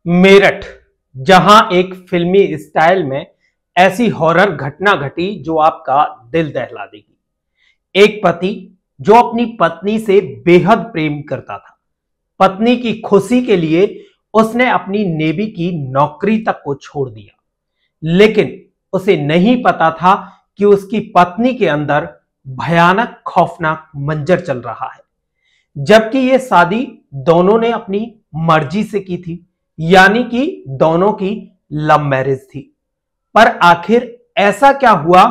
मेरठ, जहां एक फिल्मी स्टाइल में ऐसी हॉरर घटना घटी जो आपका दिल दहला देगी। एक पति जो अपनी पत्नी से बेहद प्रेम करता था। पत्नी की खुशी के लिए उसने अपनी नेवी की नौकरी तक को छोड़ दिया, लेकिन उसे नहीं पता था कि उसकी पत्नी के अंदर भयानक खौफनाक मंजर चल रहा है। जबकि यह शादी दोनों ने अपनी मर्जी से की थी, यानी कि दोनों की लव मैरिज थी। पर आखिर ऐसा क्या हुआ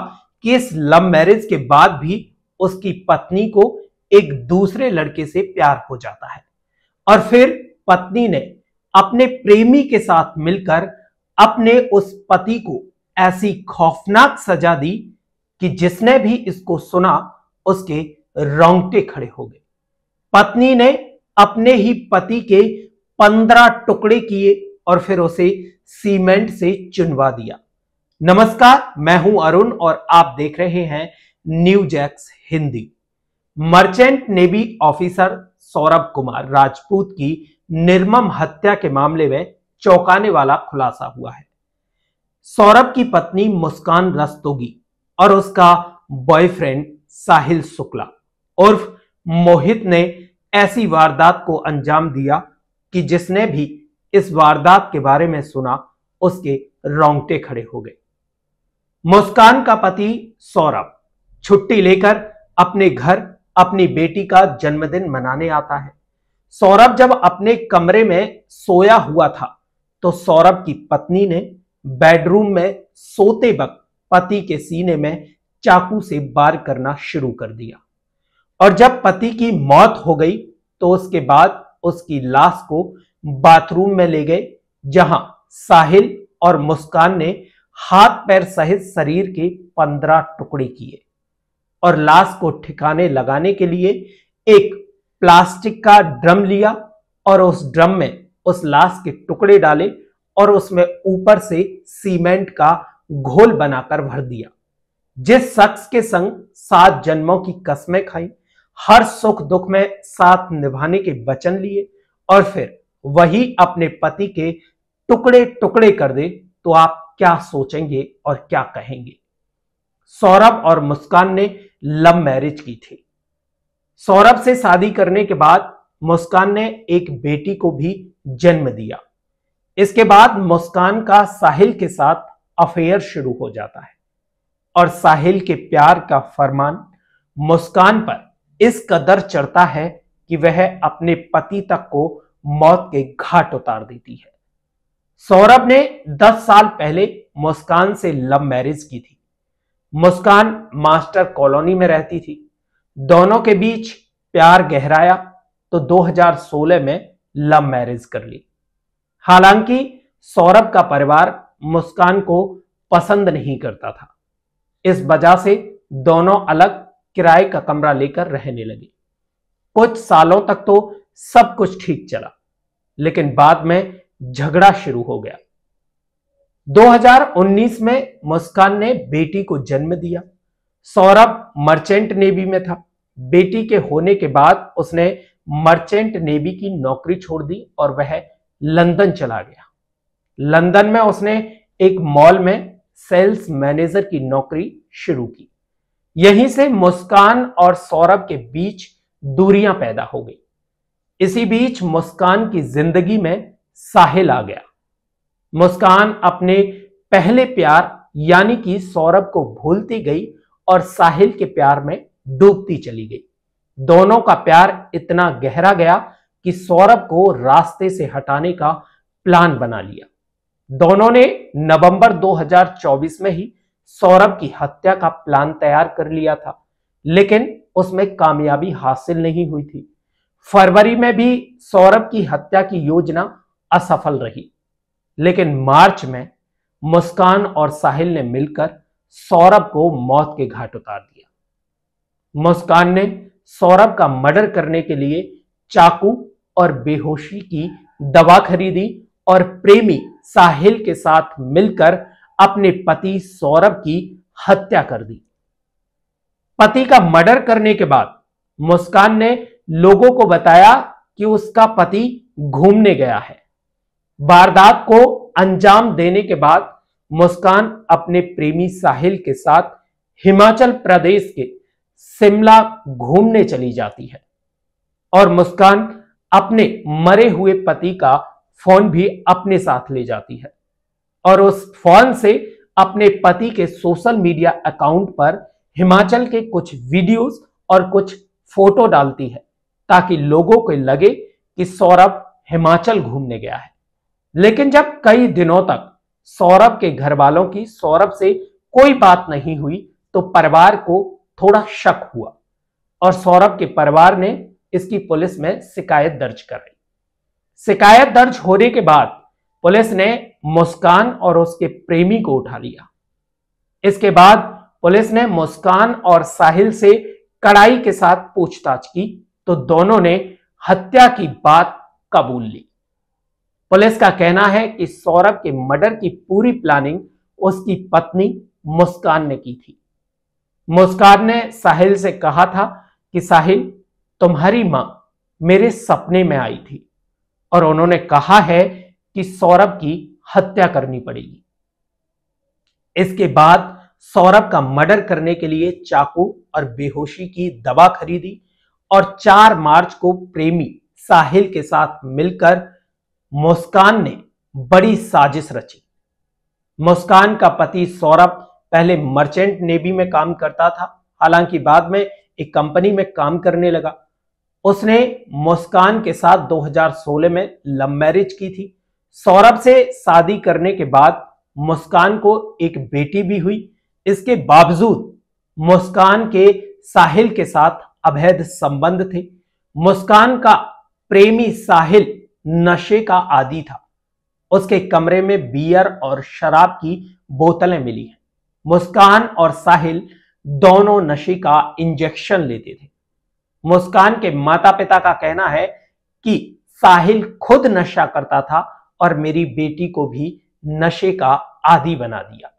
कि इस लव मैरिज के बाद भी उसकी पत्नी को एक दूसरे लड़के से प्यार हो जाता है और फिर पत्नी ने अपने प्रेमी के साथ मिलकर अपने उस पति को ऐसी खौफनाक सजा दी कि जिसने भी इसको सुना उसके रोंगटे खड़े हो गए। पत्नी ने अपने ही पति के 15 टुकड़े किए और फिर उसे सीमेंट से चुनवा दिया। नमस्कार, मैं हूं अरुण और आप देख रहे हैं news x Hindi. Merchant navy officer Saurabh Kumar Rajput की निर्मम हत्या के मामले में चौंकाने वाला खुलासा हुआ है। सौरभ की पत्नी मुस्कान रस्तोगी और उसका बॉयफ्रेंड साहिल शुक्ला उर्फ मोहित ने ऐसी वारदात को अंजाम दिया कि जिसने भी इस वारदात के बारे में सुना उसके रोंगटे खड़े हो गए। मुस्कान का पति सौरभ छुट्टी लेकर अपने घर अपनी बेटी का जन्मदिन मनाने आता है। सौरभ जब अपने कमरे में सोया हुआ था तो सौरभ की पत्नी ने बेडरूम में सोते वक्त पति के सीने में चाकू से वार करना शुरू कर दिया और जब पति की मौत हो गई तो उसके बाद उसकी लाश को बाथरूम में ले गए, जहां साहिल और मुस्कान ने हाथ पैर सहित शरीर के 15 टुकड़े किए और लाश को ठिकाने लगाने के लिए एक प्लास्टिक का ड्रम लिया और उस ड्रम में उस लाश के टुकड़े डाले और उसमें ऊपर से सीमेंट का घोल बनाकर भर दिया। जिस शख्स के संग 7 जन्मों की कसमें खाई, हर सुख दुख में साथ निभाने के वचन लिए और फिर वही अपने पति के टुकड़े टुकड़े कर दे, तो आप क्या सोचेंगे और क्या कहेंगे। सौरभ और मुस्कान ने लव मैरिज की थी। सौरभ से शादी करने के बाद मुस्कान ने एक बेटी को भी जन्म दिया। इसके बाद मुस्कान का साहिल के साथ अफेयर शुरू हो जाता है और साहिल के प्यार का फरमान मुस्कान पर इस कदर चढ़ता है कि वह अपने पति तक को मौत के घाट उतार देती है। सौरभ ने 10 साल पहले मुस्कान से लव मैरिज की थी। मुस्कान मास्टर कॉलोनी में रहती थी। दोनों के बीच प्यार गहराया तो 2016 में लव मैरिज कर ली। हालांकि सौरभ का परिवार मुस्कान को पसंद नहीं करता था। इस वजह से दोनों अलग किराए का कमरा लेकर रहने लगे। कुछ सालों तक तो सब कुछ ठीक चला, लेकिन बाद में झगड़ा शुरू हो गया। 2019 में मुस्कान ने बेटी को जन्म दिया। सौरभ मर्चेंट नेवी में था। बेटी के होने के बाद उसने मर्चेंट नेवी की नौकरी छोड़ दी और वह लंदन चला गया। लंदन में उसने एक मॉल में सेल्स मैनेजर की नौकरी शुरू की। यहीं से मुस्कान और सौरभ के बीच दूरियां पैदा हो गई। इसी बीच मुस्कान की जिंदगी में साहिल आ गया। मुस्कान अपने पहले प्यार यानी कि सौरभ को भूलती गई और साहिल के प्यार में डूबती चली गई। दोनों का प्यार इतना गहरा गया कि सौरभ को रास्ते से हटाने का प्लान बना लिया। दोनों ने नवंबर 2024 में ही सौरभ की हत्या का प्लान तैयार कर लिया था, लेकिन उसमें कामयाबी हासिल नहीं हुई थी। फरवरी में भी सौरभ की हत्या की योजना असफल रही, लेकिन मार्च में मुस्कान और साहिल ने मिलकर सौरभ को मौत के घाट उतार दिया। मुस्कान ने सौरभ का मर्डर करने के लिए चाकू और बेहोशी की दवा खरीदी और प्रेमी साहिल के साथ मिलकर अपने पति सौरभ की हत्या कर दी। पति का मर्डर करने के बाद मुस्कान ने लोगों को बताया कि उसका पति घूमने गया है। वारदात को अंजाम देने के बाद मुस्कान अपने प्रेमी साहिल के साथ हिमाचल प्रदेश के शिमला घूमने चली जाती है और मुस्कान अपने मरे हुए पति का फोन भी अपने साथ ले जाती है और उस फोन से अपने पति के सोशल मीडिया अकाउंट पर हिमाचल के कुछ वीडियोस और कुछ फोटो डालती है ताकि लोगों को लगे कि सौरभ हिमाचल घूमने गया है। लेकिन जब कई दिनों तक सौरभ के घर वालों की सौरभ से कोई बात नहीं हुई तो परिवार को थोड़ा शक हुआ और सौरभ के परिवार ने इसकी पुलिस में शिकायत दर्ज कराई। शिकायत दर्ज होने के बाद पुलिस ने मुस्कान और उसके प्रेमी को उठा लिया। इसके बाद पुलिस ने मुस्कान और साहिल से कड़ाई के साथ पूछताछ की तो दोनों ने हत्या की बात कबूल ली। पुलिस का कहना है कि सौरभ के मर्डर की पूरी प्लानिंग उसकी पत्नी मुस्कान ने की थी। मुस्कान ने साहिल से कहा था कि साहिल, तुम्हारी मां मेरे सपने में आई थी और उन्होंने कहा है कि सौरभ की हत्या करनी पड़ेगी। इसके बाद सौरभ का मर्डर करने के लिए चाकू और बेहोशी की दवा खरीदी और 4 मार्च को प्रेमी साहिल के साथ मिलकर मुस्कान ने बड़ी साजिश रची। मुस्कान का पति सौरभ पहले मर्चेंट नेवी में काम करता था, हालांकि बाद में एक कंपनी में काम करने लगा। उसने मुस्कान के साथ 2016 में लव मैरिज की थी। सौरभ से शादी करने के बाद मुस्कान को एक बेटी भी हुई। इसके बावजूद मुस्कान के साहिल के साथ अवैध संबंध थे। मुस्कान का प्रेमी साहिल नशे का आदी था। उसके कमरे में बियर और शराब की बोतलें मिली हैं। मुस्कान और साहिल दोनों नशे का इंजेक्शन लेते थे। मुस्कान के माता पिता का कहना है कि साहिल खुद नशा करता था और मेरी बेटी को भी नशे का आदी बना दिया।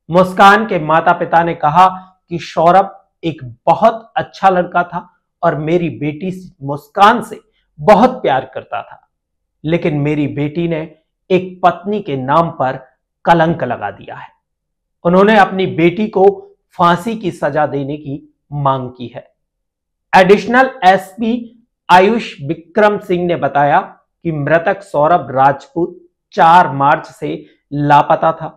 मुस्कान के माता पिता ने कहा कि सौरभ एक बहुत अच्छा लड़का था और मेरी बेटी मुस्कान से बहुत प्यार करता था, लेकिन मेरी बेटी ने एक पत्नी के नाम पर कलंक लगा दिया है। उन्होंने अपनी बेटी को फांसी की सजा देने की मांग की है। एडिशनल एसपी आयुष विक्रम सिंह ने बताया कि मृतक सौरभ राजपूत 4 मार्च से लापता था।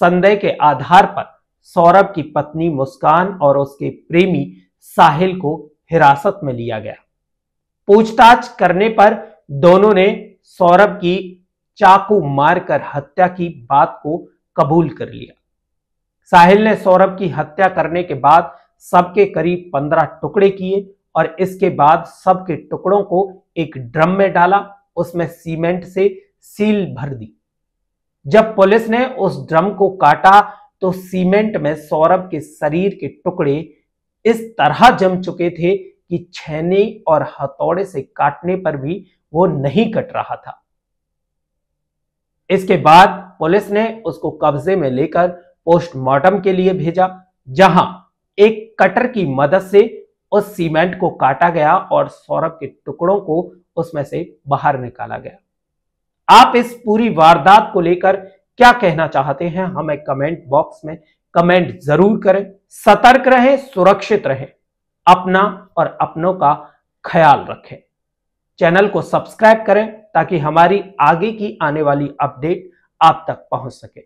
संदेह के आधार पर सौरभ की पत्नी मुस्कान और उसके प्रेमी साहिल को हिरासत में लिया गया। पूछताछ करने पर दोनों ने सौरभ की चाकू मारकर हत्या की बात को कबूल कर लिया। साहिल ने सौरभ की हत्या करने के बाद सबके करीब 15 टुकड़े किए और इसके बाद सबके टुकड़ों को एक ड्रम में डाला, उसमें सीमेंट से सील भर दी। जब पुलिस ने उस ड्रम को काटा तो सीमेंट में सौरभ के शरीर के टुकड़े इस तरह जम चुके थे कि छेनी और हथौड़े से काटने पर भी वो नहीं कट रहा था। इसके बाद पुलिस ने उसको कब्जे में लेकर पोस्टमार्टम के लिए भेजा, जहां एक कटर की मदद से उस सीमेंट को काटा गया और सौरभ के टुकड़ों को उसमें से बाहर निकाला गया। आप इस पूरी वारदात को लेकर क्या कहना चाहते हैं, हमें कमेंट बॉक्स में कमेंट जरूर करें। सतर्क रहें, सुरक्षित रहें, अपना और अपनों का ख्याल रखें। चैनल को सब्सक्राइब करें ताकि हमारी आगे की आने वाली अपडेट आप तक पहुंच सके।